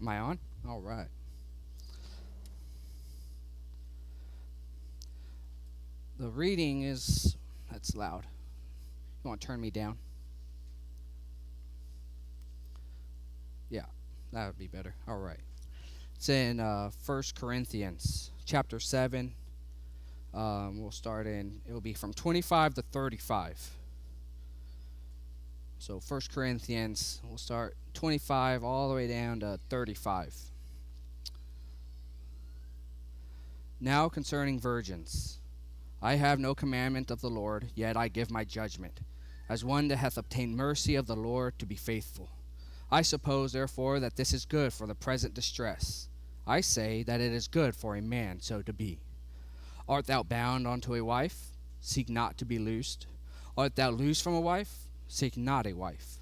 Am I on? All right. The reading is, that's loud. You want to turn me down? Yeah, that would be better. All right. It's in 1 Corinthians chapter 7. We'll start it will be from 25 to 35. So 1 Corinthians, we'll start 25 all the way down to 35. Now concerning virgins, I have no commandment of the Lord, yet I give my judgment, as one that hath obtained mercy of the Lord to be faithful. I suppose, therefore, that this is good for the present distress. I say that it is good for a man so to be. Art thou bound unto a wife? Seek not to be loosed. Art thou loosed from a wife? Seek not a wife.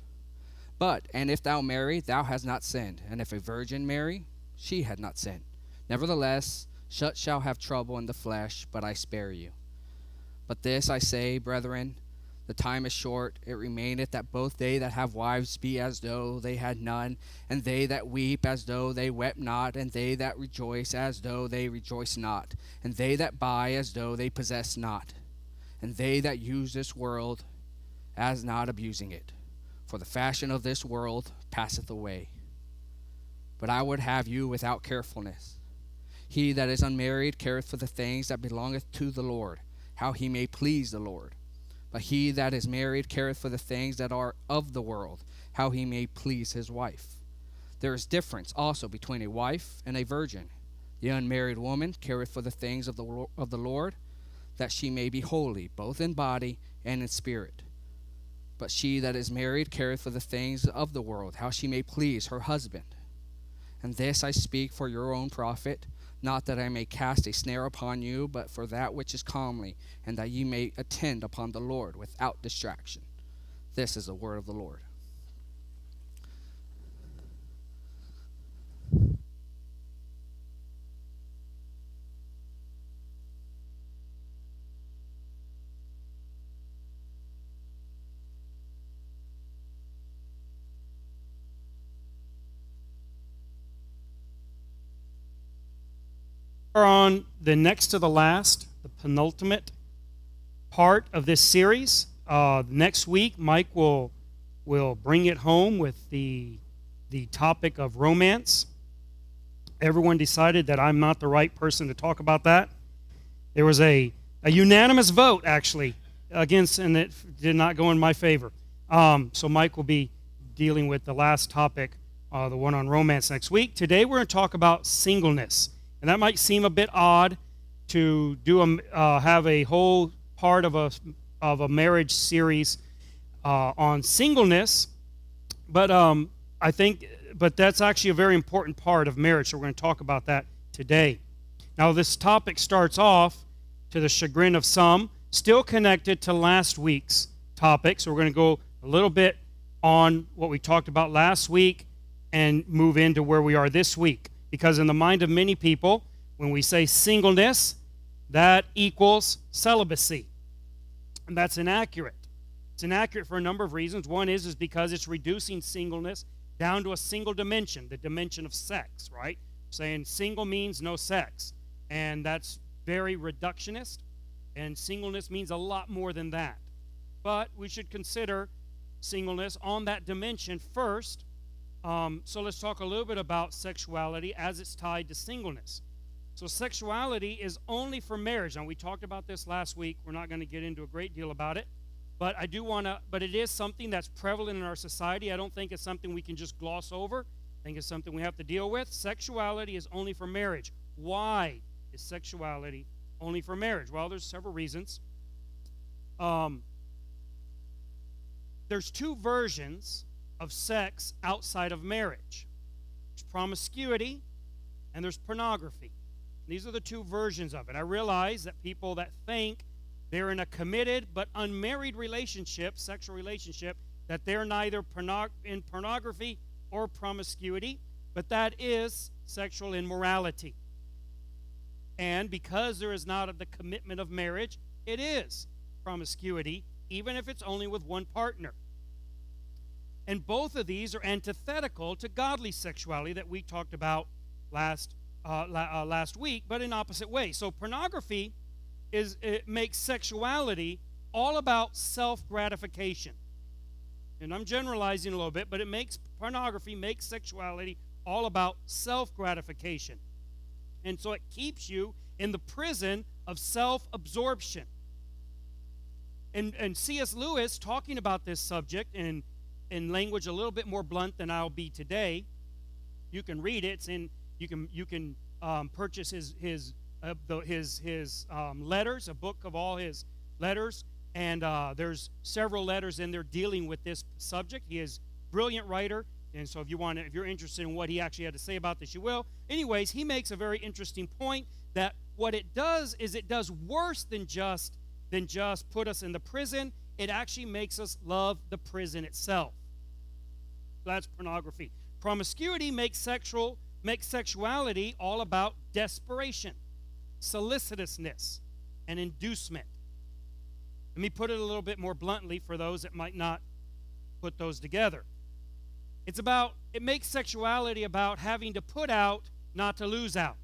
But, and if thou marry, thou hast not sinned. And if a virgin marry, she had not sinned. Nevertheless, such shall have trouble in the flesh, but I spare you. But this I say, brethren, the time is short. It remaineth that both they that have wives be as though they had none, and they that weep as though they wept not, and they that rejoice as though they rejoice not, and they that buy as though they possess not, and they that use this world as not abusing it. For the fashion of this world passeth away. But I would have you without carefulness. He that is unmarried careth for the things that belongeth to the Lord, how he may please the Lord. But he that is married careth for the things that are of the world, how he may please his wife. There is difference also between a wife and a virgin. The unmarried woman careth for the things of the Lord, that she may be holy, both in body and in spirit. But she that is married careth for the things of the world, how she may please her husband. And this I speak for your own profit, not that I may cast a snare upon you, but for that which is comely, and that ye may attend upon the Lord without distraction. This is the word of the Lord. We're on the next to the last, the penultimate part of this series. Next week, Mike will bring it home with the topic of romance. Everyone decided that I'm not the right person to talk about that. There was a unanimous vote, actually, against, and it did not go in my favor. So Mike will be dealing with the last topic, the one on romance, next week. Today we're going to talk about singleness. And that might seem a bit odd to have a whole part of a marriage series on singleness, but that's actually a very important part of marriage. So we're going to talk about that today. Now, this topic starts off, to the chagrin of some, still connected to last week's topic. So we're going to go a little bit on what we talked about last week and move into where we are this week. Because in the mind of many people, when we say singleness, that equals celibacy. And that's inaccurate. It's inaccurate for a number of reasons. One is because it's reducing singleness down to a single dimension, the dimension of sex, right? Saying single means no sex. And that's very reductionist. And singleness means a lot more than that. But we should consider singleness on that dimension first. So let's talk a little bit about sexuality as it's tied to singleness. So sexuality is only for marriage. Now, we talked about this last week. We're not going to get into a great deal about it. But but it is something that's prevalent in our society. I don't think it's something we can just gloss over. I think it's something we have to deal with. Sexuality is only for marriage. Why is sexuality only for marriage? Well, there's several reasons. There's two versions of sex outside of marriage. There's promiscuity and there's pornography. These are the two versions of it. I realize that people that think they're in a committed but unmarried relationship, sexual relationship, that they're neither in pornography or promiscuity, but that is sexual immorality. And because there is not the commitment of marriage, it is promiscuity, even if it's only with one partner. And both of these are antithetical to godly sexuality that we talked about last week, but in opposite ways. So pornography it makes sexuality all about self-gratification. And I'm generalizing a little bit, but pornography makes sexuality all about self-gratification. And so it keeps you in the prison of self-absorption. And C.S. Lewis, talking about this subject in language a little bit more blunt than I'll be today, you can read it. You can purchase his letters, a book of all his letters, and there's several letters in there dealing with this subject. He is a brilliant writer, and so if you're interested in what he actually had to say about this, you will. Anyways, he makes a very interesting point that what it does is it does worse than just put us in the prison. It actually makes us love the prison itself. That's pornography. Promiscuity makes sexuality all about desperation, solicitousness, and inducement. Let me put it a little bit more bluntly for those that might not put those together. It makes sexuality about having to put out, not to lose out.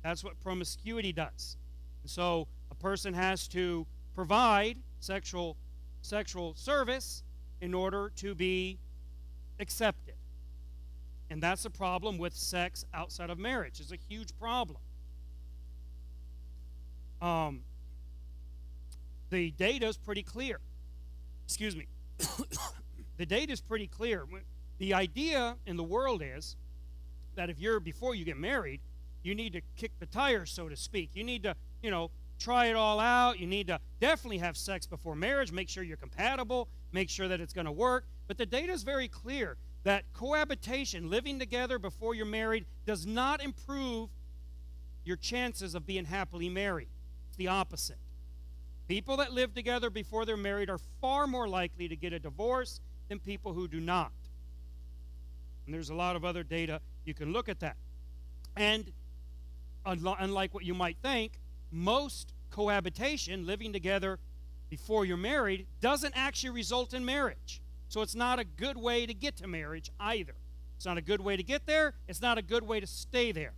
That's what promiscuity does. And so a person has to provide sexual service in order to be accepted. And that's a problem with sex outside of marriage. It's a huge problem. The data is pretty clear. Excuse me. The data is pretty clear. The idea in the world is that before you get married, you need to kick the tires, so to speak. You need to, try it all out. You need to definitely have sex before marriage. Make sure you're compatible. Make sure that it's going to work. But the data is very clear that cohabitation, living together before you're married, does not improve your chances of being happily married. It's the opposite. People that live together before they're married are far more likely to get a divorce than people who do not. And there's a lot of other data you can look at that. And unlike what you might think, most cohabitation, living together before you're married, doesn't actually result in marriage. So it's not a good way to get to marriage either. It's not a good way to get there. It's not a good way to stay there.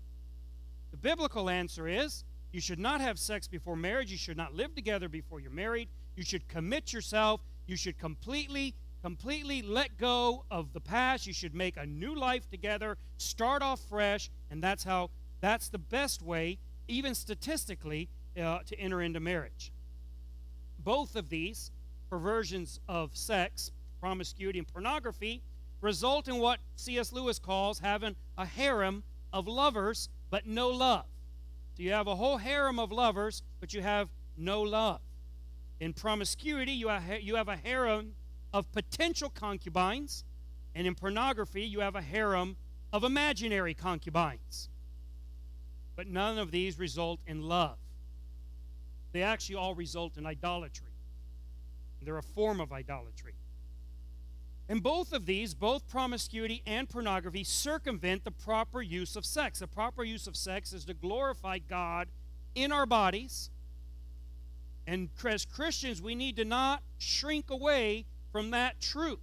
The biblical answer is you should not have sex before marriage. You should not live together before you're married. You should commit yourself. You should completely let go of the past. You should make a new life together, start off fresh, and that's the best way, even statistically, to enter into marriage. Both of these perversions of sex, promiscuity and pornography, result in what C.S. Lewis calls having a harem of lovers but no love. So you have a whole harem of lovers, but you have no love. In promiscuity, you have a harem of potential concubines, and in pornography, you have a harem of imaginary concubines. But none of these result in love. They actually all result in idolatry. They're a form of idolatry. And both of these, both promiscuity and pornography, circumvent the proper use of sex. The proper use of sex is to glorify God in our bodies. And as Christians, we need to not shrink away from that truth.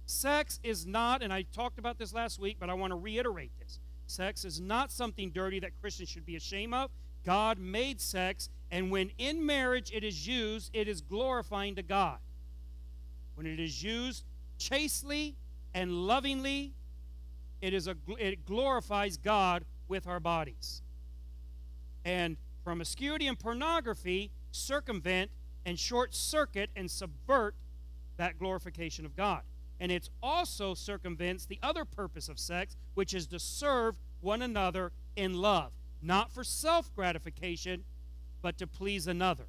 Sex is not, and I talked about this last week, but I want to reiterate this. Sex is not something dirty that Christians should be ashamed of. God made sex, and when in marriage it is used, it is glorifying to God. When it is used chastely and lovingly, it glorifies God with our bodies. And promiscuity and pornography circumvent and short circuit and subvert that glorification of God. And it also circumvents the other purpose of sex, which is to serve one another in love, not for self-gratification, but to please another.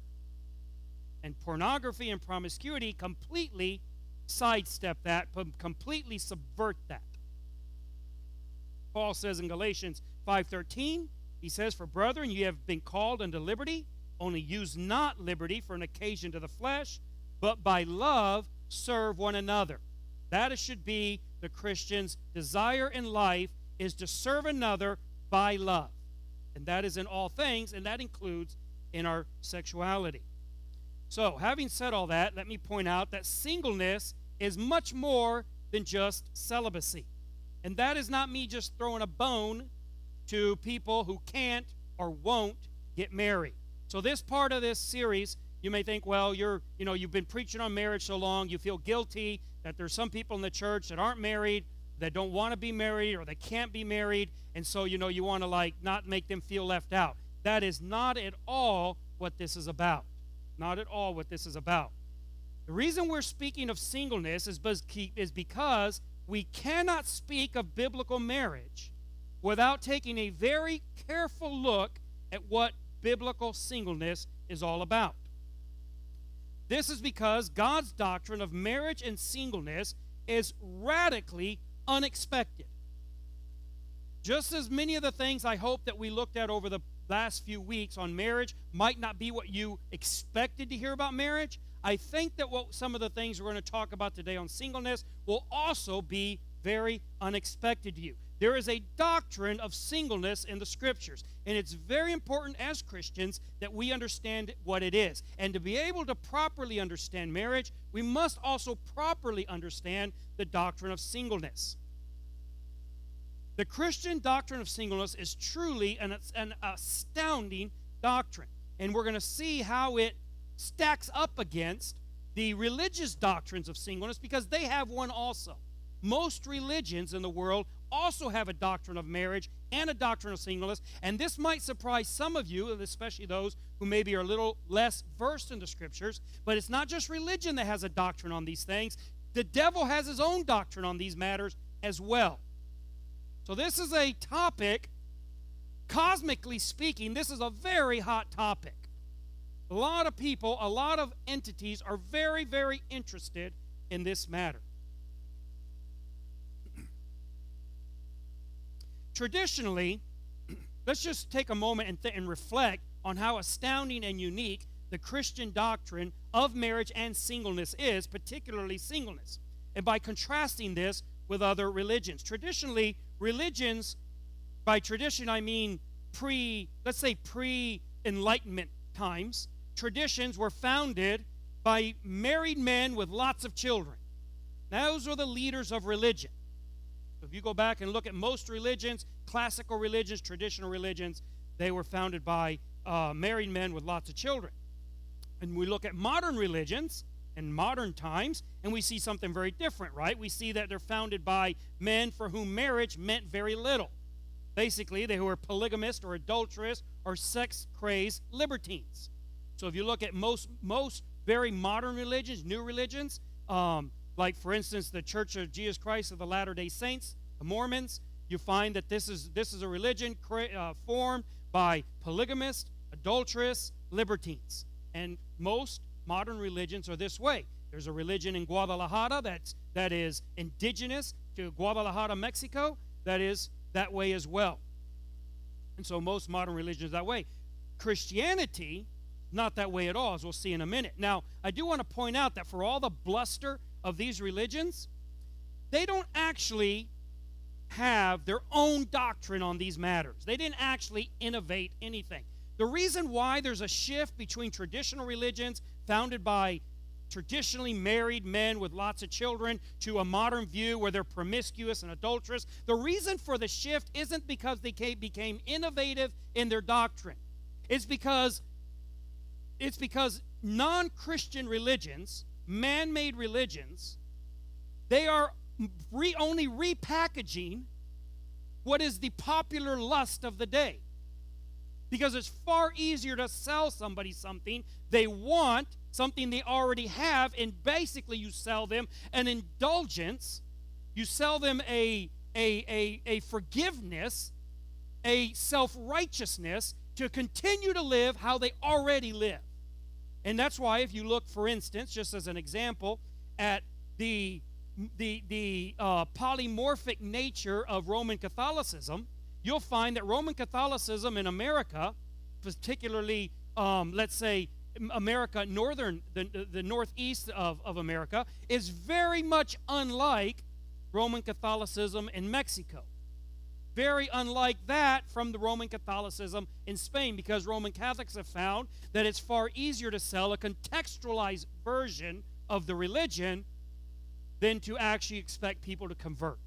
And pornography and promiscuity completely sidestep that, completely subvert that. Paul says in Galatians 5:13, he says, "For brethren, you have been called unto liberty, only use not liberty for an occasion to the flesh, but by love serve one another." That should be the Christian's desire in life, is to serve another by love. And that is in all things, and that includes in our sexuality. So, having said all that, let me point out that singleness is much more than just celibacy. And that is not me just throwing a bone to people who can't or won't get married. So this part of this series, you may think, well, you've been preaching on marriage so long, you feel guilty that there's some people in the church that aren't married, that don't want to be married, or they can't be married, and so you want to not make them feel left out. That is not at all what this is about. Not at all what this is about. The reason we're speaking of singleness is because we cannot speak of biblical marriage without taking a very careful look at what biblical singleness is all about. This is because God's doctrine of marriage and singleness is radically unexpected. Just as many of the things I hope that we looked at over the last few weeks on marriage might not be what you expected to hear about marriage, I think that some of the things we're going to talk about today on singleness will also be very unexpected to you. There is a doctrine of singleness in the Scriptures, and it's very important as Christians that we understand what it is. And to be able to properly understand marriage, we must also properly understand the doctrine of singleness. The Christian doctrine of singleness is truly an astounding doctrine, and we're going to see how it stacks up against the religious doctrines of singleness, because they have one also. Most religions in the world also have a doctrine of marriage and a doctrine of singleness, and this might surprise some of you, especially those who maybe are a little less versed in the Scriptures, but it's not just religion that has a doctrine on these things. The devil has his own doctrine on these matters as well. So this is a topic, cosmically speaking, this is a very hot topic. A lot of people, a lot of entities are very, very interested in this matter. Traditionally, let's just take a moment and reflect on how astounding and unique the Christian doctrine of marriage and singleness is, particularly singleness, and by contrasting this with other religions. Traditionally, religions, by tradition I mean pre-Enlightenment times, traditions were founded by married men with lots of children. Those are the leaders of religion. So if you go back and look at most religions, classical religions, traditional religions, they were founded by married men with lots of children. And we look at modern religions in modern times, and we see something very different, right? We see that they're founded by men for whom marriage meant very little. Basically, they were polygamist or adulterous or sex-crazed libertines. So if you look at most very modern religions, new religions, like, for instance, the Church of Jesus Christ of the Latter-day Saints, the Mormons, you find that this is a religion formed by polygamists, adulterous, libertines. And most modern religions are this way. There's a religion in Guadalajara that is indigenous to Guadalajara, Mexico, that is that way as well. And so most modern religions are that way. Christianity, not that way at all, as we'll see in a minute. Now, I do want to point out that for all the bluster of these religions, they don't actually have their own doctrine on these matters. They didn't actually innovate anything. The reason why there's a shift between traditional religions founded by traditionally married men with lots of children to a modern view where they're promiscuous and adulterous, the reason for the shift isn't because they became innovative in their doctrine. It's because non-Christian religions, man-made religions, they are only repackaging what is the popular lust of the day. Because it's far easier to sell somebody something they want, something they already have, and basically you sell them an indulgence, you sell them a forgiveness, a self-righteousness to continue to live how they already live. And that's why if you look, for instance, just as an example, at the polymorphic nature of Roman Catholicism, you'll find that Roman Catholicism in America, particularly, let's say, America, the northeast of America, is very much unlike Roman Catholicism in Mexico. Very unlike that from the Roman Catholicism in Spain, because Roman Catholics have found that it's far easier to sell a contextualized version of the religion than to actually expect people to convert.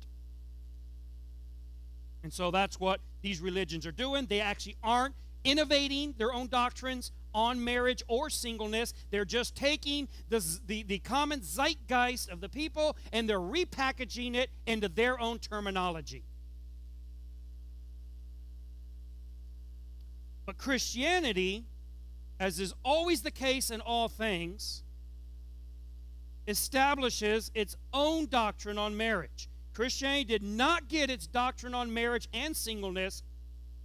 And so that's what these religions are doing. They actually aren't innovating their own doctrines on marriage or singleness. They're just taking the common zeitgeist of the people and they're repackaging it into their own terminology. But Christianity, as is always the case in all things, establishes its own doctrine on marriage. Christianity did not get its doctrine on marriage and singleness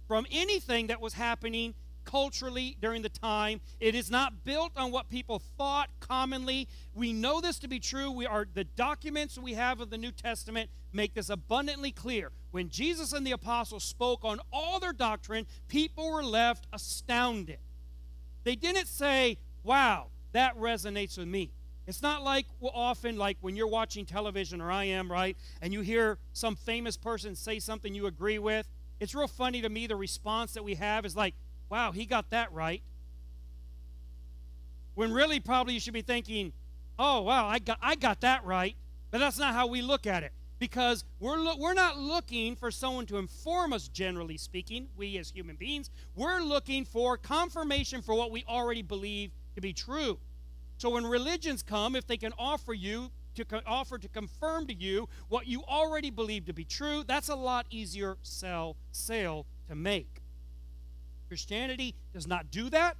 from anything that was happening culturally during the time. It is not built on what people thought commonly. We know this to be true. The documents we have of the New Testament make this abundantly clear. When Jesus and the apostles spoke on all their doctrine, people were left astounded. They didn't say, wow, that resonates with me. It's not like often like when you're watching television, or I am, right, and you hear some famous person say something you agree with. It's real funny to me, the response that we have is like, wow, he got that right. When really probably you should be thinking, oh, wow, I got that right. But that's not how we look at it. Because we're not looking for someone to inform us, generally speaking, we as human beings. We're looking for confirmation for what we already believe to be true. So when religions come, if they can offer to confirm to you what you already believe to be true, that's a lot easier sale to make. Christianity does not do that.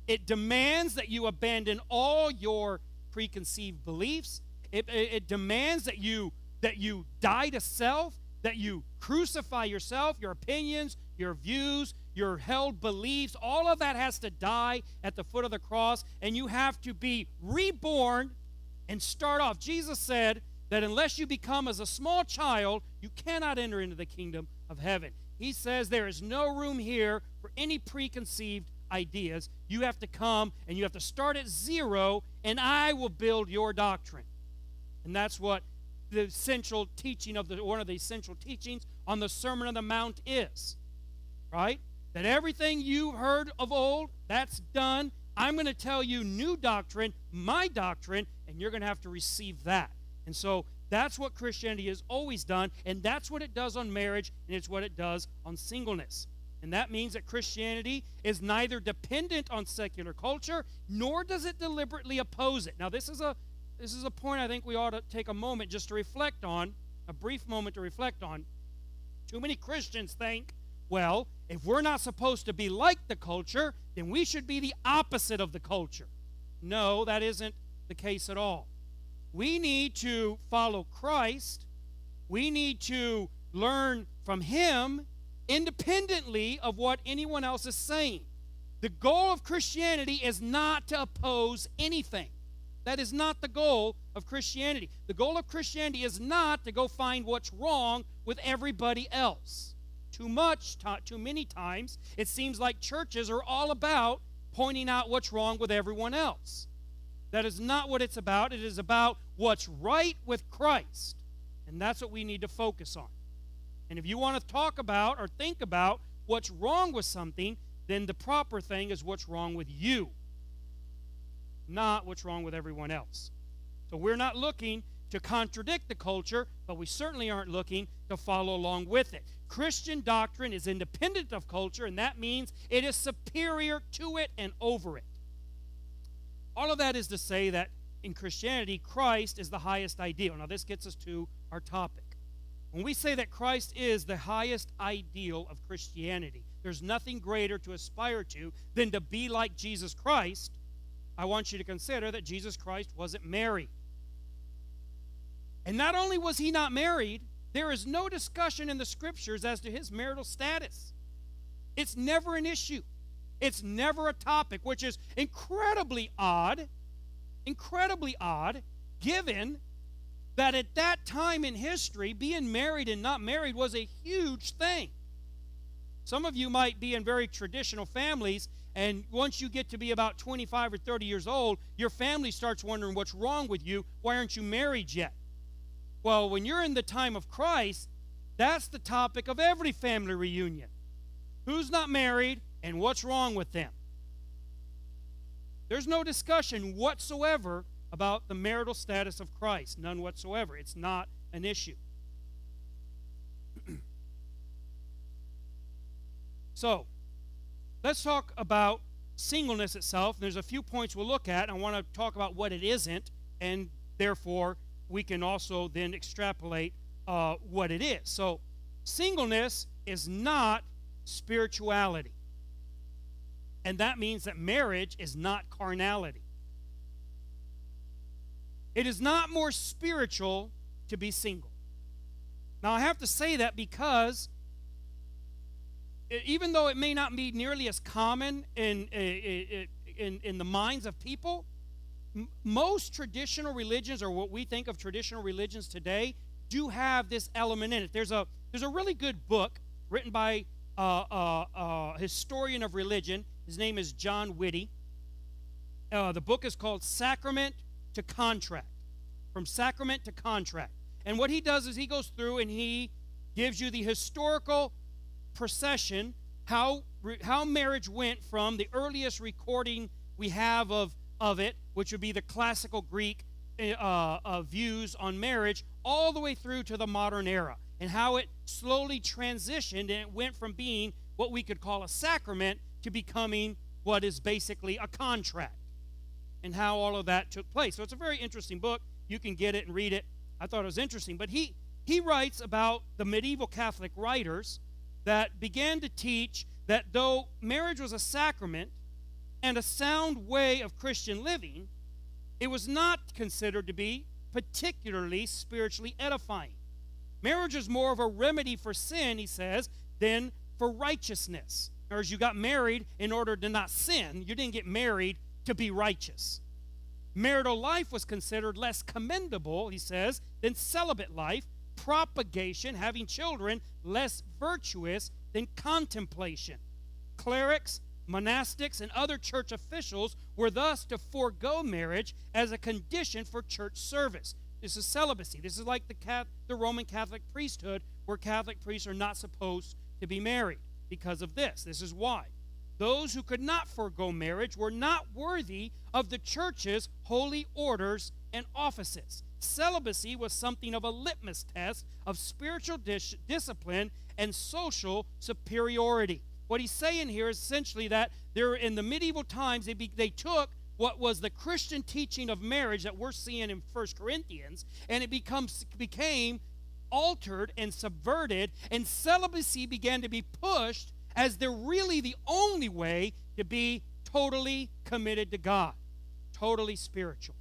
It demands that you abandon all your preconceived beliefs. It demands that you die to self, that you crucify yourself, your opinions, your views, your held beliefs. All of that has to die at the foot of the cross, and you have to be reborn and start off. Jesus said that unless you become as a small child, you cannot enter into the kingdom of heaven. He says there is no room here for any preconceived ideas. You have to come and you have to start at zero, and I will build your doctrine. And that's what the essential teaching of one of the essential teachings on the Sermon on the Mount is. Right? That everything you heard of old, that's done. I'm going to tell you new doctrine, my doctrine, and you're going to have to receive that. And so that's what Christianity has always done, and that's what it does on marriage, and it's what it does on singleness. And that means that Christianity is neither dependent on secular culture, nor does it deliberately oppose it. Now, this is a point I think we ought to take a moment just to reflect on, a brief moment to reflect on. Too many Christians think, well, if we're not supposed to be like the culture, then we should be the opposite of the culture. No, that isn't the case at all. We need to follow Christ. We need to learn from Him independently of what anyone else is saying. The goal of Christianity is not to oppose anything. That is not the goal of Christianity. The goal of Christianity is not to go find what's wrong with everybody else. Too many times, it seems like churches are all about pointing out what's wrong with everyone else. That is not what it's about. It is about what's right with Christ. And that's what we need to focus on. And if you want to talk about or think about what's wrong with something, then the proper thing is what's wrong with you, not what's wrong with everyone else. So we're not looking to contradict the culture, but we certainly aren't looking to follow along with it. Christian doctrine is independent of culture, and that means it is superior to it and over it. All of that is to say that in Christianity, Christ is the highest ideal. Now, this gets us to our topic. When we say that Christ is the highest ideal of Christianity, there's nothing greater to aspire to than to be like Jesus Christ. I want you to consider that Jesus Christ wasn't married. And not only was he not married, there is no discussion in the Scriptures as to his marital status. It's never an issue. It's never a topic, which is incredibly odd, given that at that time in history, being married and not married was a huge thing. Some of you might be in very traditional families, and once you get to be about 25 or 30 years old, your family starts wondering what's wrong with you. Why aren't you married yet? Well, when you're in the time of Christ, that's the topic of every family reunion. Who's not married and what's wrong with them? There's no discussion whatsoever about the marital status of Christ. None whatsoever. It's not an issue. So, let's talk about singleness itself. There's a few points we'll look at. I want to talk about what it isn't, and therefore we can also then extrapolate what it is. So, singleness is not spirituality. And that means that marriage is not carnality. It is not more spiritual to be single. Now, I have to say that because even though it may not be nearly as common in the minds of people, most traditional religions, or what we think of traditional religions today, do have this element in it. There's a really good book written by a historian of religion. His name is John Whitty. The book is called Sacrament to Contract. From Sacrament to Contract. And what he does is he goes through and he gives you the historical procession, how marriage went from the earliest recording we have of it, which would be the classical Greek views on marriage, all the way through to the modern era, and how it slowly transitioned and it went from being what we could call a sacrament to becoming what is basically a contract, and how all of that took place. So it's a very interesting book. You can get it and read it. I thought it was interesting. But he writes about the medieval Catholic writers that began to teach that though marriage was a sacrament and a sound way of Christian living, it was not considered to be particularly spiritually edifying. Marriage is more of a remedy for sin, he says, than for righteousness. Or as you got married in order to not sin, you didn't get married to be righteous. Marital life was considered less commendable, he says, than celibate life. Propagation, having children, less virtuous than contemplation. Clerics, monastics, and other church officials were thus to forego marriage as a condition for church service. This is celibacy. This is like the Roman Catholic priesthood, where Catholic priests are not supposed to be married because of this. This is why. Those who could not forego marriage were not worthy of the church's holy orders and offices. Celibacy was something of a litmus test of spiritual discipline and social superiority. What he's saying here is essentially that in the medieval times, they took what was the Christian teaching of marriage that we're seeing in 1 Corinthians, and it became altered and subverted, and celibacy began to be pushed as really the only way to be totally committed to God, totally spiritual.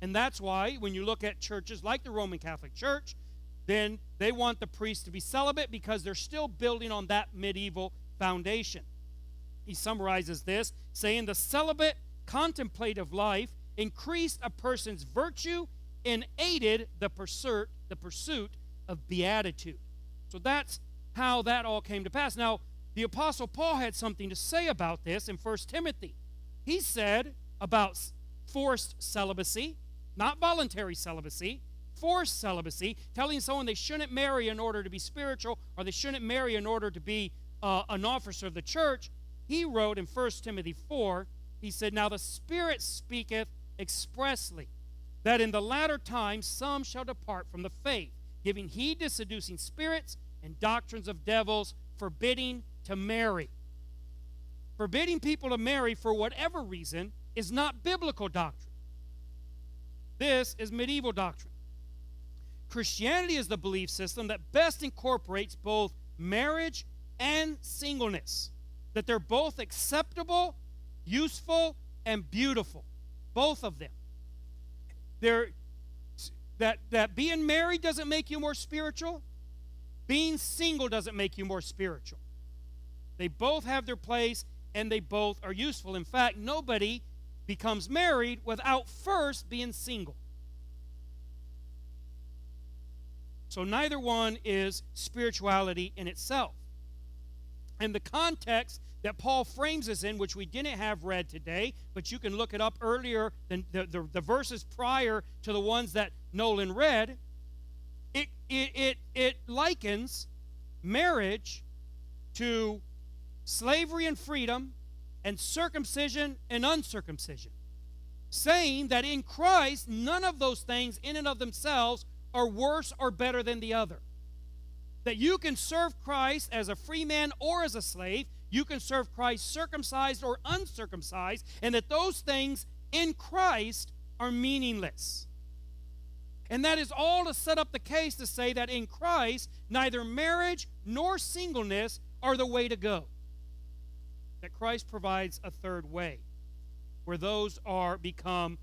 And that's why when you look at churches like the Roman Catholic Church, then they want the priest to be celibate because they're still building on that medieval foundation. He summarizes this, saying the celibate contemplative life increased a person's virtue and aided the pursuit of beatitude. So that's how that all came to pass. Now, the Apostle Paul had something to say about this in 1 Timothy. He said about forced celibacy, not voluntary celibacy, forced celibacy, telling someone they shouldn't marry in order to be spiritual, or they shouldn't marry in order to be an officer of the church. He wrote in 1 Timothy 4, he said, "Now the Spirit speaketh expressly, that in the latter times some shall depart from the faith, giving heed to seducing spirits and doctrines of devils, forbidding to marry." Forbidding people to marry for whatever reason is not biblical doctrine. This is medieval doctrine. Christianity is the belief system that best incorporates both marriage and singleness, that they're both acceptable, useful, and beautiful, both of them. That being married doesn't make you more spiritual. Being single doesn't make you more spiritual. They both have their place, and they both are useful. In fact, nobody becomes married without first being single. So neither one is spirituality in itself. And the context that Paul frames this in, which we didn't have read today, but you can look it up earlier than the verses prior to the ones that Nolan read, it likens marriage to slavery and freedom, and circumcision and uncircumcision. saying that in Christ, none of those things in and of themselves are worse or better than the other. That you can serve Christ as a free man or as a slave. You can serve Christ circumcised or uncircumcised, and that those things in Christ are meaningless. And that is all to set up the case to say that in Christ, neither marriage nor singleness are the way to go. That Christ provides a third way, where those are become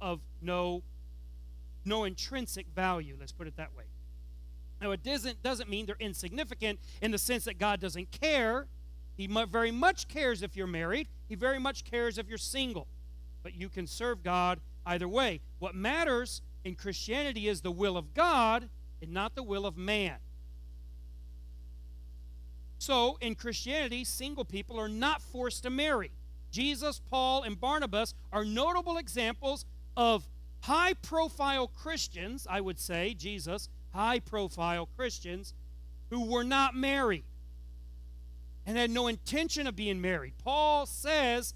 of no intrinsic value. Let's put it that way. Now, it doesn't mean they're insignificant in the sense that God doesn't care. He very much cares if you're married. He very much cares if you're single. But you can serve God either way. What matters in Christianity is the will of God and not the will of man. So, in Christianity, single people are not forced to marry. Jesus, Paul, and Barnabas are notable examples of high-profile Christians, I would say, Jesus, high-profile Christians, who were not married and had no intention of being married. Paul says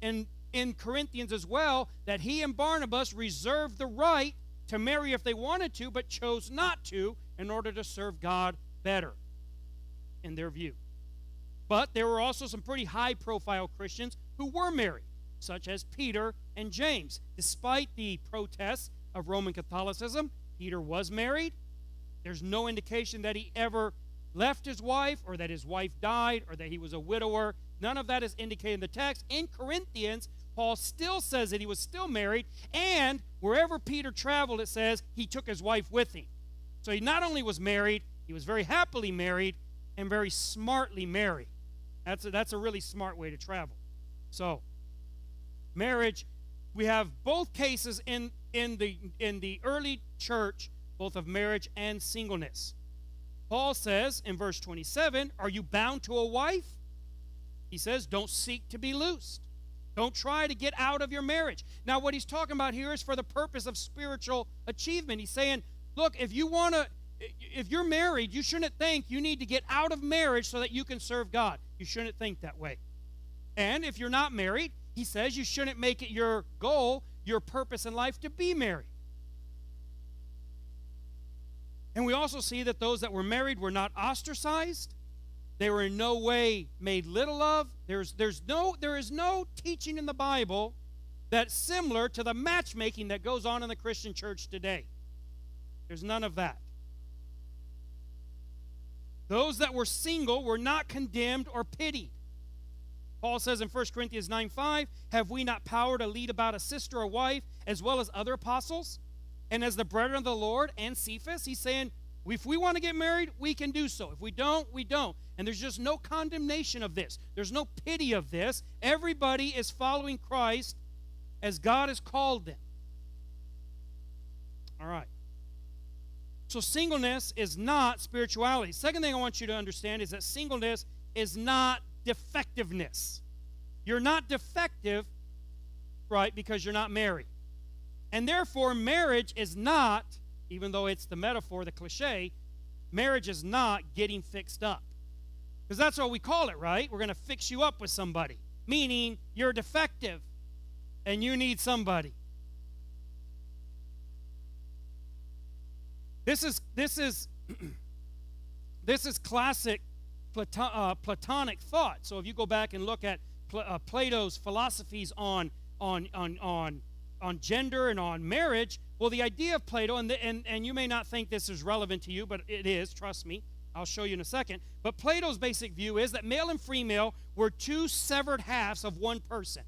in Corinthians as well that he and Barnabas reserved the right to marry if they wanted to, but chose not to in order to serve God better, in their view. But there were also some pretty high-profile Christians who were married, such as Peter and James. Despite the protests of Roman Catholicism, Peter was married. There's no indication that he ever left his wife or that his wife died or that he was a widower. None of that is indicated in the text. In Corinthians, Paul still says that he was still married, and wherever Peter traveled, it says he took his wife with him. So he not only was married, he was very happily married and very smartly married. That's a really smart way to travel. So, marriage, we have both cases in the early church, both of marriage and singleness. Paul says in verse 27, are you bound to a wife? He says, don't seek to be loosed. Don't try to get out of your marriage. Now, what he's talking about here is for the purpose of spiritual achievement. He's saying, look, if you're married, you shouldn't think you need to get out of marriage so that you can serve God. You shouldn't think that way. And if you're not married, he says you shouldn't make it your goal, your purpose in life to be married. And we also see that those that were married were not ostracized. They were in no way made little of. There is no teaching in the Bible that's similar to the matchmaking that goes on in the Christian church today. There's none of that. Those that were single were not condemned or pitied. Paul says in 1 Corinthians 9:5, have we not power to lead about a sister or wife as well as other apostles? And as the brethren of the Lord and Cephas, he's saying, if we want to get married, we can do so. If we don't, we don't. And there's just no condemnation of this. There's no pity of this. Everybody is following Christ as God has called them. All right. So singleness is not spirituality. Second thing I want you to understand is that singleness is not defectiveness. You're not defective, right, because you're not married. And therefore, marriage is not, even though it's the metaphor, the cliche, marriage is not getting fixed up. Because that's what we call it, right? We're going to fix you up with somebody. Meaning, you're defective and you need somebody. This is classic Platonic thought. So if you go back and look at Plato's philosophies on gender and on marriage, well, the idea of Plato, and you may not think this is relevant to you, but it is, trust me. I'll show you in a second. But Plato's basic view is that male and female were two severed halves of one person.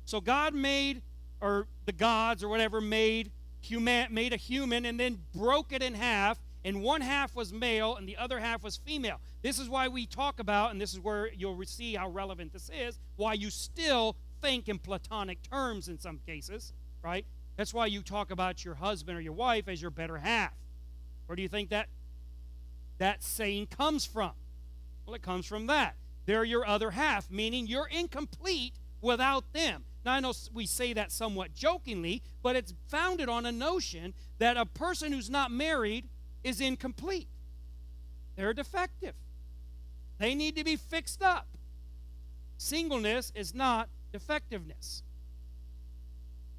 So God made, or the gods or whatever, made a human and then broke it in half, and one half was male and the other half was female. This is why we talk about, and this is where you'll see how relevant this is, why you still think in Platonic terms in some cases, right? That's why you talk about your husband or your wife as your better half. Where do you think that saying comes from? Well, it comes from that. They're your other half, meaning you're incomplete without them. Now, I know we say that somewhat jokingly, but it's founded on a notion that a person who's not married is incomplete. They're defective. They need to be fixed up. Singleness is not defectiveness.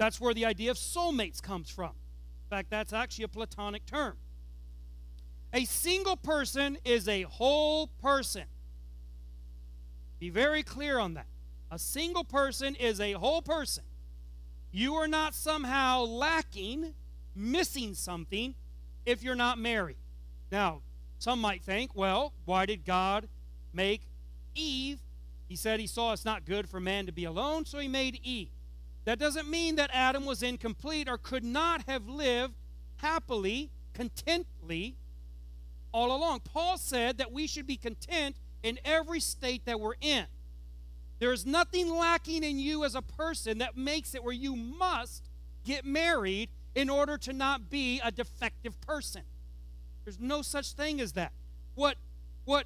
That's where the idea of soulmates comes from. In fact, that's actually a Platonic term. A single person is a whole person. Be very clear on that. A single person is a whole person. You are not somehow lacking, missing something if you're not married. Now, some might think, well, why did God make Eve? He said he saw it's not good for man to be alone, so he made Eve. That doesn't mean that Adam was incomplete or could not have lived happily, contently all along. Paul said that we should be content in every state that we're in. There is nothing lacking in you as a person that makes it where you must get married in order to not be a defective person. There's no such thing as that. What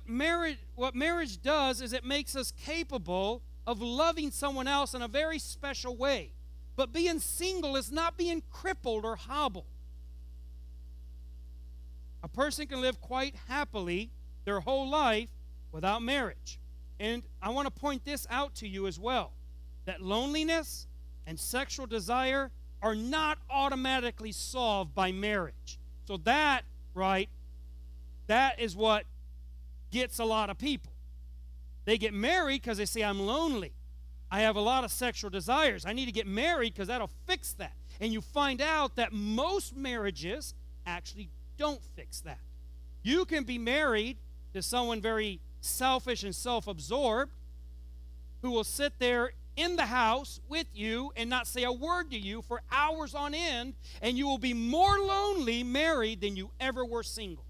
marriage does is it makes us capable of loving someone else in a very special way. But being single is not being crippled or hobbled. A person can live quite happily their whole life without marriage. And I want to point this out to you as well, that loneliness and sexual desire are not automatically solved by marriage. So that, right, that is what gets a lot of people. They get married because they say, I'm lonely. I have a lot of sexual desires. I need to get married because that'll fix that. And you find out that most marriages actually don't fix that. You can be married to someone very selfish and self-absorbed who will sit there in the house with you and not say a word to you for hours on end, and you will be more lonely married than you ever were single.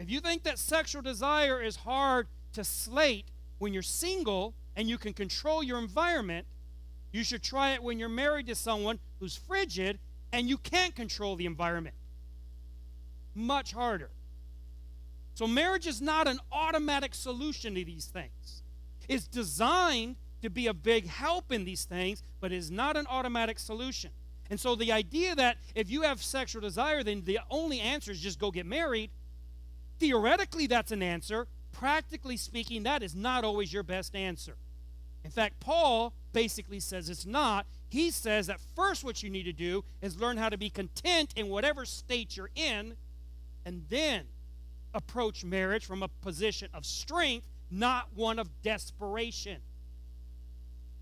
If you think that sexual desire is hard to slate when you're single and you can control your environment, you should try it when you're married to someone who's frigid and you can't control the environment. Much harder. So marriage is not an automatic solution to these things. It's designed to be a big help in these things, but it is not an automatic solution. And so the idea that if you have sexual desire, then the only answer is just go get married, theoretically that's an answer. Practically speaking, that is not always your best answer. In fact, Paul basically says it's not. He says that first what you need to do is learn how to be content in whatever state you're in, and then approach marriage from a position of strength, not one of desperation.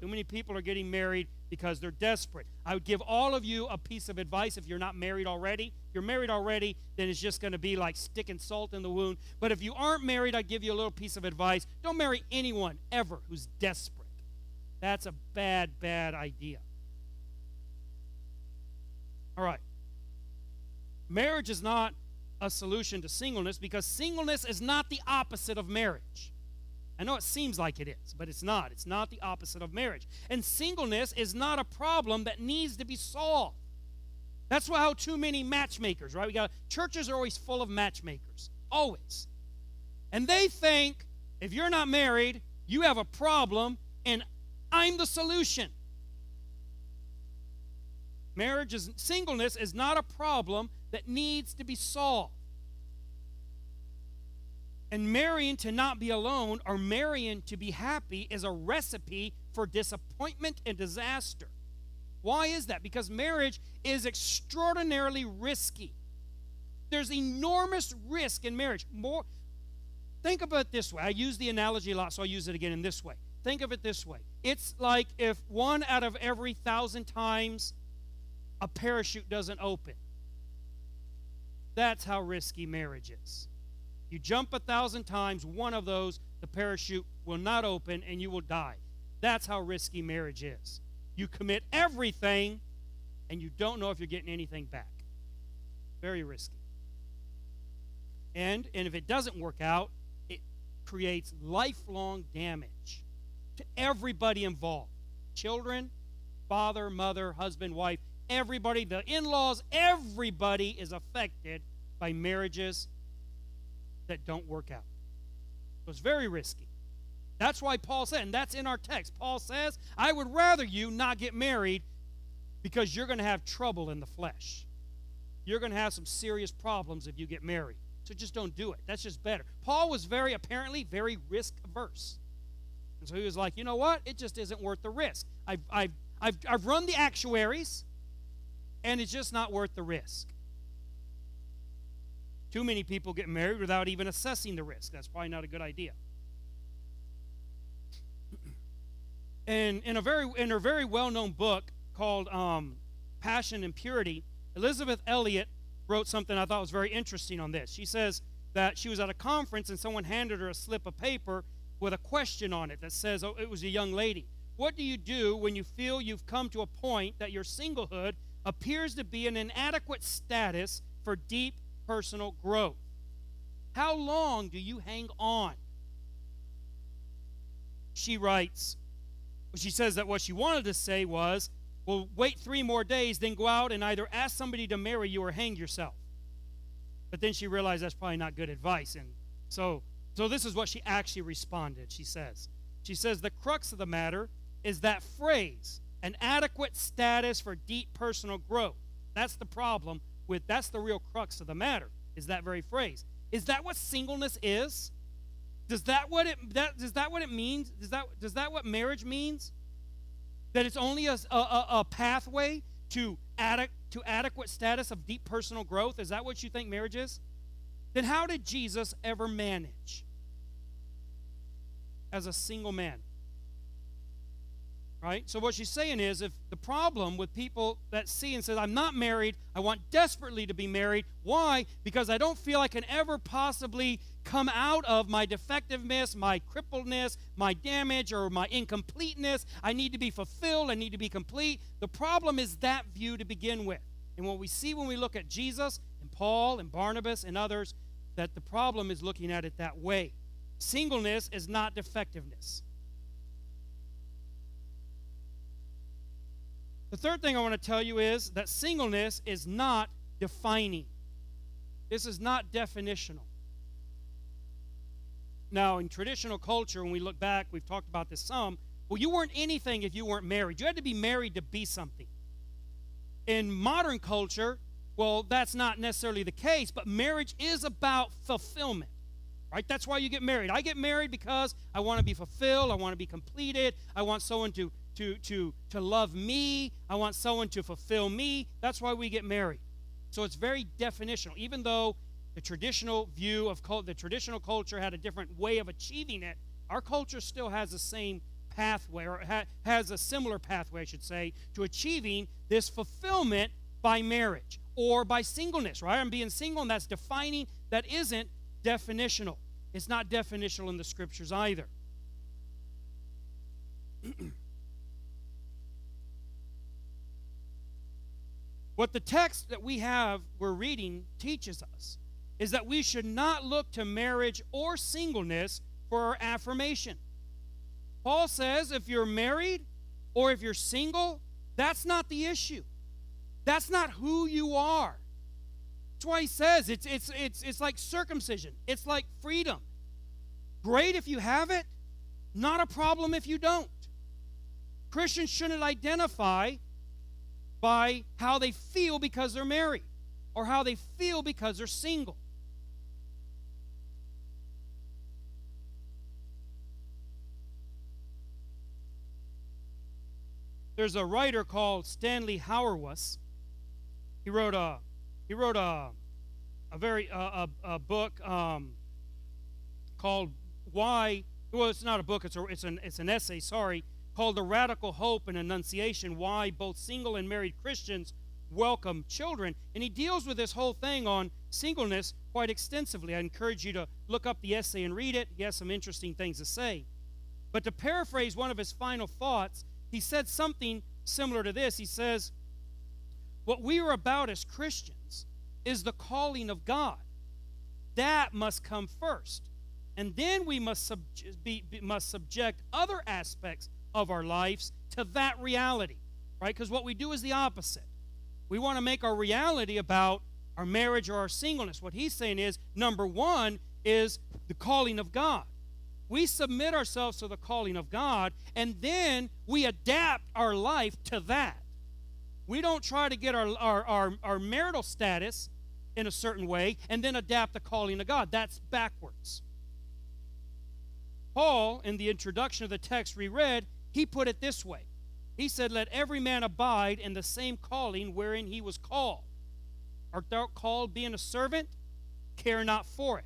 Too many people are getting married because they're desperate. I would give all of you a piece of advice if you're not married already. If you're married already, then it's just going to be like sticking salt in the wound. But if you aren't married, I'd give you a little piece of advice. Don't marry anyone ever who's desperate. That's a bad, bad idea. All right. Marriage is not a solution to singleness because singleness is not the opposite of marriage. I know it seems like it is, but it's not. It's not the opposite of marriage. And singleness is not a problem that needs to be solved. That's how too many matchmakers, right? Churches are always full of matchmakers. Always. And they think if you're not married, you have a problem, I'm the solution. Singleness is not a problem that needs to be solved. And marrying to not be alone or marrying to be happy is a recipe for disappointment and disaster. Why is that? Because marriage is extraordinarily risky. There's enormous risk in marriage. Think of it this way. I use the analogy a lot, so I'll use it again in this way. Think of it this way. It's like if 1 out of every 1,000 times a parachute doesn't open. That's how risky marriage is. You jump 1,000 times, one of those, the parachute will not open and you will die. That's how risky marriage is. You commit everything and you don't know if you're getting anything back. Very risky. And if it doesn't work out, it creates lifelong damage to everybody involved. Children, father, mother, husband, wife, everybody, the in-laws, everybody is affected by marriages that don't work out. So it's very risky. That's why Paul said, and that's in our text, Paul says, I would rather you not get married because you're going to have trouble in the flesh. You're going to have some serious problems if you get married. So just don't do it. That's just better. Paul was apparently very risk averse. And so he was like, you know what? It just isn't worth the risk. I've I've run the actuaries, and it's just not worth the risk. Too many people get married without even assessing the risk. That's probably not a good idea. And in a very well-known book called Passion and Purity, Elizabeth Elliot wrote something I thought was very interesting on this. She says that she was at a conference and someone handed her a slip of paper with a question on it that says, oh, it was a young lady. What do you do when you feel you've come to a point that your singlehood appears to be an inadequate status for deep personal growth? How long do you hang on? She writes, she says that what she wanted to say was, well, wait 3 more days, then go out and either ask somebody to marry you or hang yourself. But then she realized that's probably not good advice. And so this is what she actually responded. She says, the crux of the matter is that phrase, an adequate status for deep personal growth. That's the problem with, that's the real crux of the matter, is that very phrase. Is that what singleness is? Does that what it means? Does that what marriage means? That it's only a pathway to adequate status of deep personal growth? Is that what you think marriage is? Then how did Jesus ever manage as a single man? Right? So what she's saying is, if the problem with people that see and says, I'm not married, I want desperately to be married. Why? Because I don't feel I can ever possibly come out of my defectiveness, my crippledness, my damage, or my incompleteness. I need to be fulfilled. I need to be complete. The problem is that view to begin with. And what we see when we look at Jesus and Paul and Barnabas and others, that the problem is looking at it that way. Singleness is not defectiveness. The third thing I want to tell you is that singleness is not defining. This is not definitional. Now, in traditional culture, when we look back, we've talked about this some, well, you weren't anything if you weren't married. You had to be married to be something. In modern culture, well, that's not necessarily the case, but marriage is about fulfillment, right? That's why you get married. I get married because I want to be fulfilled. I want to be completed. I want someone to love me. I want someone to fulfill me. That's why we get married. So it's very definitional. Even though the traditional view of the traditional culture had a different way of achieving it, our culture still has the same pathway, or has a similar pathway, I should say, to achieving this fulfillment by marriage or by singleness, right? I'm being single, and that's defining. That isn't definitional. It's not definitional in the scriptures either. What the text that we're reading teaches us is that we should not look to marriage or singleness for our affirmation. Paul says if you're married or if you're single, that's not the issue. That's not who you are. That's why he says it's like circumcision. It's like freedom. Great if you have it, not a problem if you don't. Christians shouldn't identify by how they feel because they're married or how they feel because they're single. There's a writer called Stanley Hauerwas. He wrote a book called Why. Well, it's not a book. It's an essay. Sorry, called The Radical Hope and Annunciation: Why Both Single and Married Christians Welcome Children. And he deals with this whole thing on singleness quite extensively. I encourage you to look up the essay and read it. He has some interesting things to say. But to paraphrase one of his final thoughts, he said something similar to this. He says, what we are about as Christians is the calling of God. That must come first. And then we must subject other aspects of our lives to that reality, right? Because what we do is the opposite. We want to make our reality about our marriage or our singleness. What he's saying is, number one is the calling of God. We submit ourselves to the calling of God, and then we adapt our life to that. We don't try to get our marital status in a certain way and then adapt the calling of God. That's backwards. Paul, in the introduction of the text we read, he put it this way. He said, let every man abide in the same calling wherein he was called. Art thou called being a servant? Care not for it.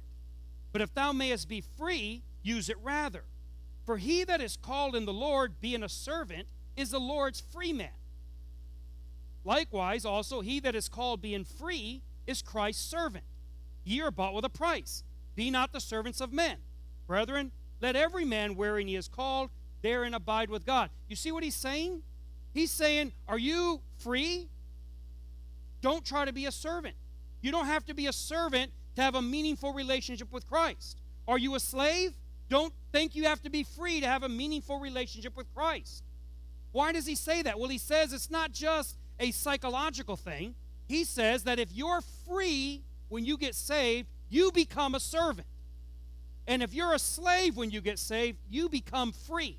But if thou mayest be free, use it rather. For he that is called in the Lord, being a servant, is the Lord's free man. Likewise, also, he that is called being free is Christ's servant. Ye are bought with a price. Be not the servants of men. Brethren, let every man wherein he is called, therein abide with God. You see what he's saying? He's saying, are you free? Don't try to be a servant. You don't have to be a servant to have a meaningful relationship with Christ. Are you a slave? Don't think you have to be free to have a meaningful relationship with Christ. Why does he say that? Well, he says it's not just a psychological thing. He says that if you're free when you get saved, you become a servant. And if you're a slave when you get saved, you become free.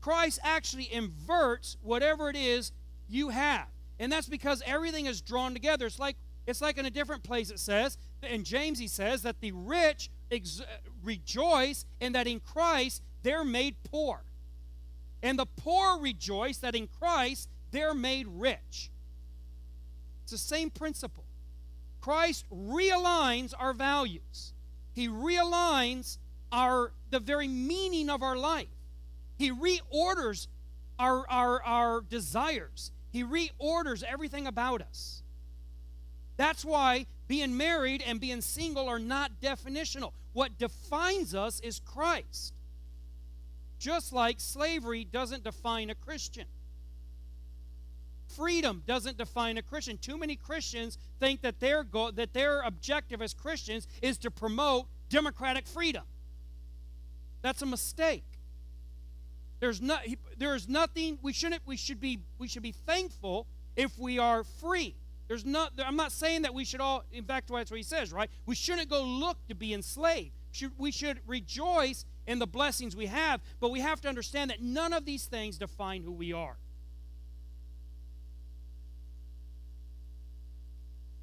Christ actually inverts whatever it is you have. And that's because everything is drawn together. It's like in a different place it says, in James he says that the rich rejoice and that in Christ they're made poor. And the poor rejoice that in Christ they're made rich. It's the same principle. Christ realigns our values. He realigns the very meaning of our life. He reorders our desires. He reorders everything about us. That's why being married and being single are not definitional. What defines us is Christ. Just like slavery doesn't define a Christian. Freedom doesn't define a Christian. Too many Christians think that their objective as Christians is to promote democratic freedom. That's a mistake. There's nothing. We should be thankful if we are free. I'm not saying that we should all. In fact, that's what he says, right? We shouldn't go look to be enslaved. We should rejoice in the blessings we have, but we have to understand that none of these things define who we are.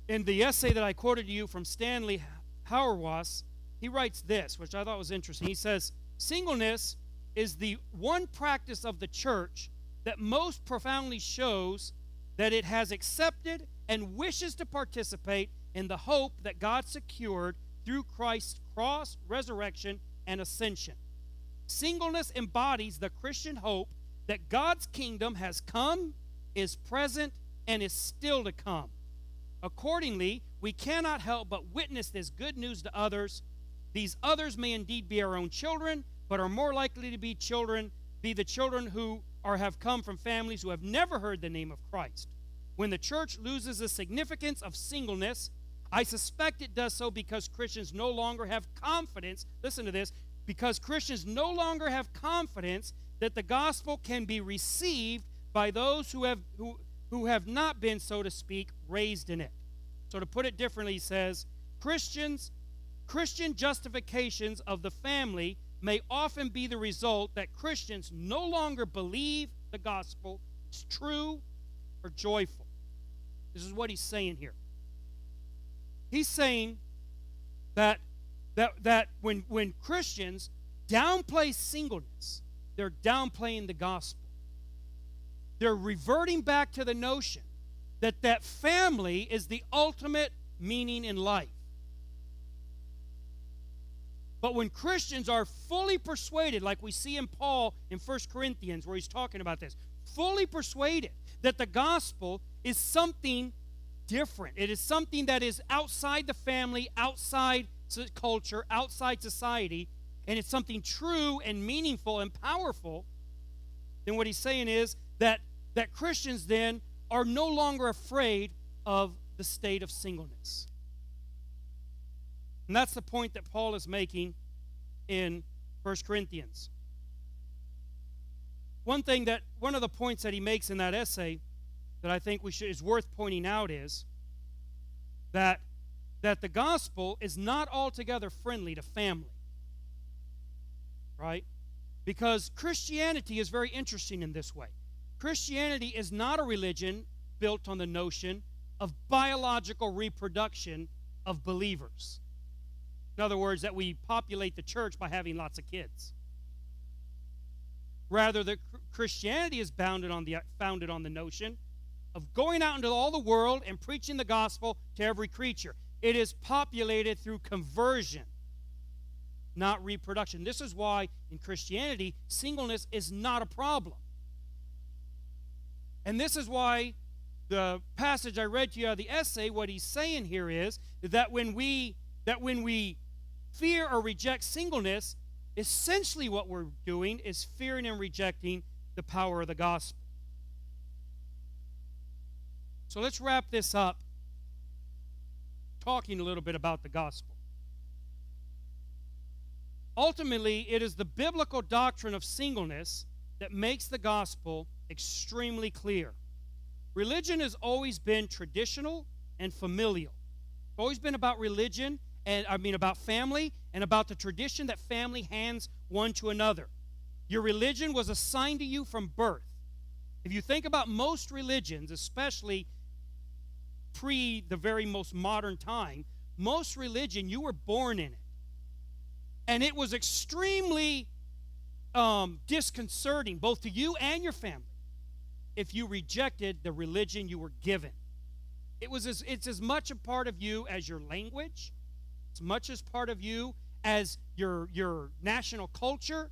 In the essay that I quoted to you from Stanley Hauerwas, he writes this, which I thought was interesting. He says, singleness is the one practice of the church that most profoundly shows that it has accepted and wishes to participate in the hope that God secured through Christ's cross, resurrection, and ascension. Singleness embodies the Christian hope that God's kingdom has come, is present, and is still to come. Accordingly, we cannot help but witness this good news to others. These others may indeed be our own children, but are more likely to be the children who have come from families who have never heard the name of Christ. When the church loses the significance of singleness, I suspect it does so because Christians no longer have confidence, listen to this, because Christians no longer have confidence that the gospel can be received by those who have not been, so to speak, raised in it. So to put it differently, he says, Christian justifications of the family may often be the result that Christians no longer believe the gospel is true or joyful. This is what he's saying here. He's saying that when Christians downplay singleness, they're downplaying the gospel. They're reverting back to the notion that family is the ultimate meaning in life. But when Christians are fully persuaded, like we see in Paul in 1 Corinthians where he's talking about this, fully persuaded that the gospel is something different. It is something that is outside the family, outside culture, outside society, and it's something true and meaningful and powerful, then what he's saying is that Christians then are no longer afraid of the state of singleness. And that's the point that Paul is making in 1 Corinthians. One of the points that he makes in that essay that I think is worth pointing out is that the gospel is not altogether friendly to family. Right? Because Christianity is very interesting in this way. Christianity is not a religion built on the notion of biological reproduction of believers. In other words, that we populate the church by having lots of kids. Rather, that Christianity is founded on the notion of going out into all the world and preaching the gospel to every creature. It is populated through conversion, not reproduction. This is why in Christianity, singleness is not a problem. And this is why the passage I read to you out of the essay, what he's saying here is that when we fear or reject singleness, essentially what we're doing is fearing and rejecting the power of the gospel. So let's wrap this up talking a little bit about the gospel. Ultimately, it is the biblical doctrine of singleness that makes the gospel extremely clear. Religion has always been traditional and familial. It's always been about religion, about family, and about the tradition that family hands one to another. Your religion was assigned to you from birth. If you think about most religions, especially pre the very most modern time, most religion, you were born in it. And it was extremely disconcerting, both to you and your family, if you rejected the religion you were given. It's as much a part of you as your language, as much as part of you as your national culture,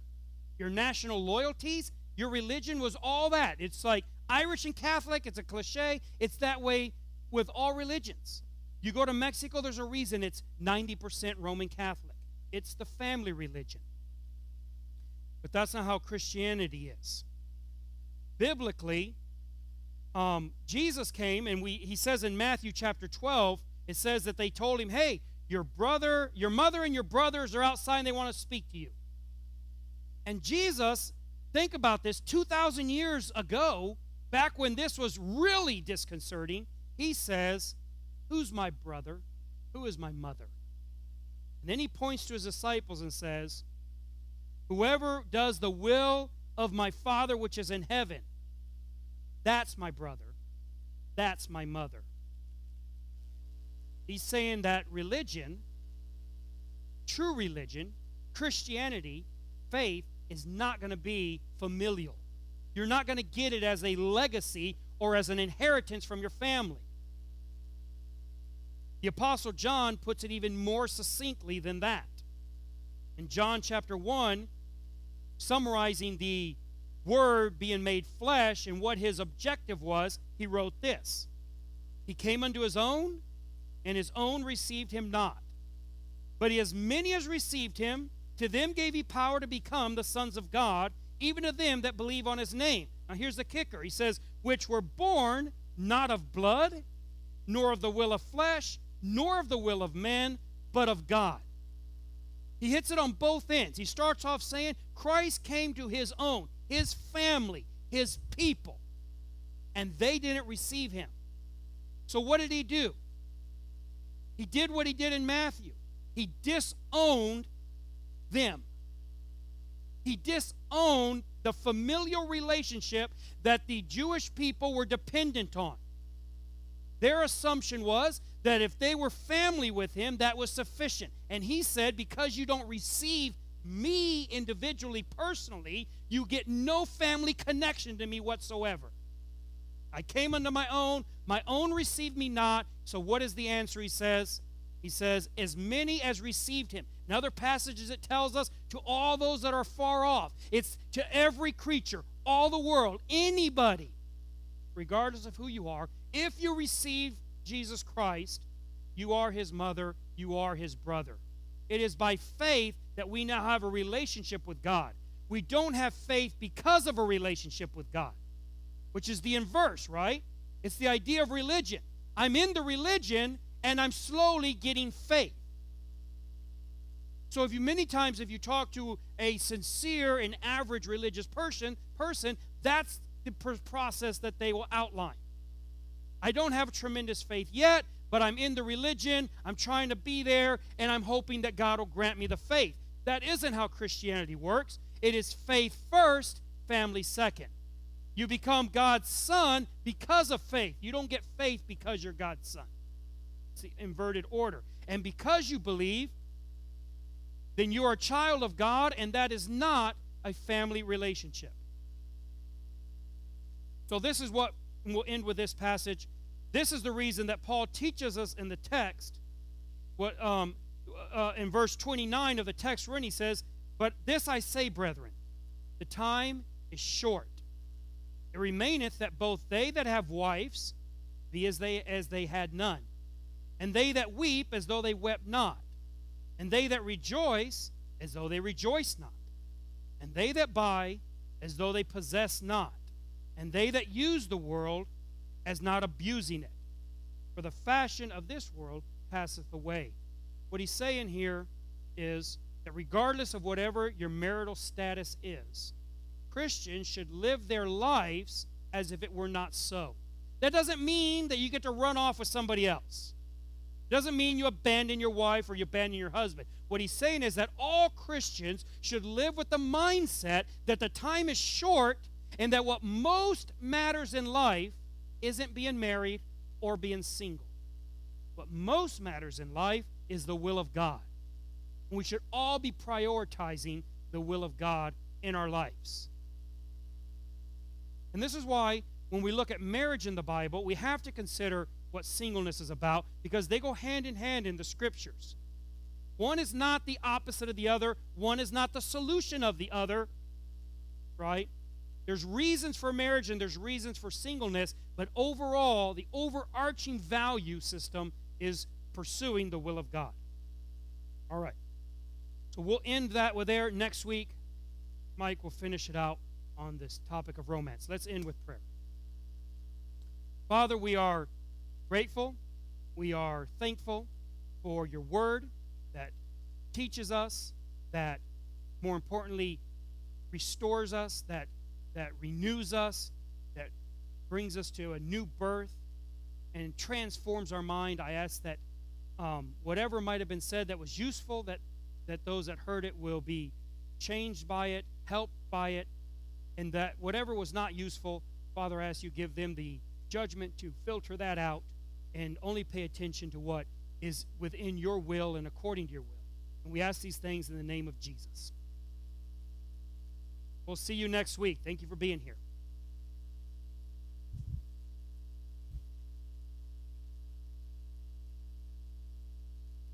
your national loyalties. Your religion was all that. It's like Irish and Catholic, it's a cliche. It's that way with all religions. You go to Mexico, there's a reason it's 90% Roman Catholic. It's the family religion. But that's not how Christianity is. Biblically, Jesus came, and he says in Matthew chapter 12, it says that they told him, hey, your mother and your brothers are outside and they want to speak to you. And Jesus, think about this, 2,000 years ago, back when this was really disconcerting, he says, who's my brother? Who is my mother? And then he points to his disciples and says, whoever does the will of my Father which is in heaven, that's my brother, that's my mother. He's saying that religion, true religion, Christianity, faith, is not going to be familial. You're not going to get it as a legacy or as an inheritance from your family. The Apostle John puts it even more succinctly than that. In John chapter 1, summarizing the Word being made flesh and what his objective was, he wrote this. He came unto his own, and his own received him not. But as many as received him, to them gave he power to become the sons of God, even to them that believe on his name. Now here's the kicker. He says, which were born not of blood, nor of the will of flesh, nor of the will of men, but of God. He hits it on both ends. He starts off saying, Christ came to his own, his family, his people, and they didn't receive him. So what did he do? He did what he did in Matthew. He disowned them. He disowned the familial relationship that the Jewish people were dependent on. Their assumption was that if they were family with him, that was sufficient. And he said, because you don't receive me individually, personally, you get no family connection to me whatsoever. I came unto my own received me not. So what is the answer he says? He says, as many as received him. In other passages it tells us, to all those that are far off. It's to every creature, all the world, anybody, regardless of who you are. If you receive Jesus Christ, you are his mother, you are his brother. It is by faith that we now have a relationship with God. We don't have faith because of a relationship with God, which is the inverse, right? It's the idea of religion. I'm in the religion, and I'm slowly getting faith. So many times if you talk to a sincere and average religious person, that's the process that they will outline. I don't have tremendous faith yet, but I'm in the religion, I'm trying to be there, and I'm hoping that God will grant me the faith. That isn't how Christianity works. It is faith first, family second. You become God's son because of faith. You don't get faith because you're God's son. It's the inverted order. And because you believe, then you are a child of God, and that is not a family relationship. So this is what, and we'll end with this passage. This is the reason that Paul teaches us in the text, what in verse 29 of the text wherein he says, "But this I say, brethren, the time is short. It remaineth that both they that have wives be as they had none, and they that weep as though they wept not, and they that rejoice as though they rejoice not, and they that buy as though they possess not, and they that use the world as not abusing it. For the fashion of this world passeth away." What he's saying here is that regardless of whatever your marital status is, Christians should live their lives as if it were not so. That doesn't mean that you get to run off with somebody else. It doesn't mean you abandon your wife or you abandon your husband. What he's saying is that all Christians should live with the mindset that the time is short and that what most matters in life isn't being married or being single. What most matters in life is the will of God. And we should all be prioritizing the will of God in our lives. And this is why when we look at marriage in the Bible, we have to consider what singleness is about, because they go hand in hand in the Scriptures. One is not the opposite of the other. One is not the solution of the other, right? There's reasons for marriage and there's reasons for singleness, but overall, the overarching value system is pursuing the will of God. All right. So we'll end that with there. Next week, Mike will finish it out on this topic of romance. Let's end with prayer. Father, we are grateful. We are thankful for your word that teaches us, that more importantly restores us, that renews us, that brings us to a new birth and transforms our mind. I ask that whatever might have been said that was useful, that those that heard it will be changed by it, helped by it, and that whatever was not useful, Father, I ask you give them the judgment to filter that out and only pay attention to what is within your will and according to your will. And we ask these things in the name of Jesus. We'll see you next week. Thank you for being here.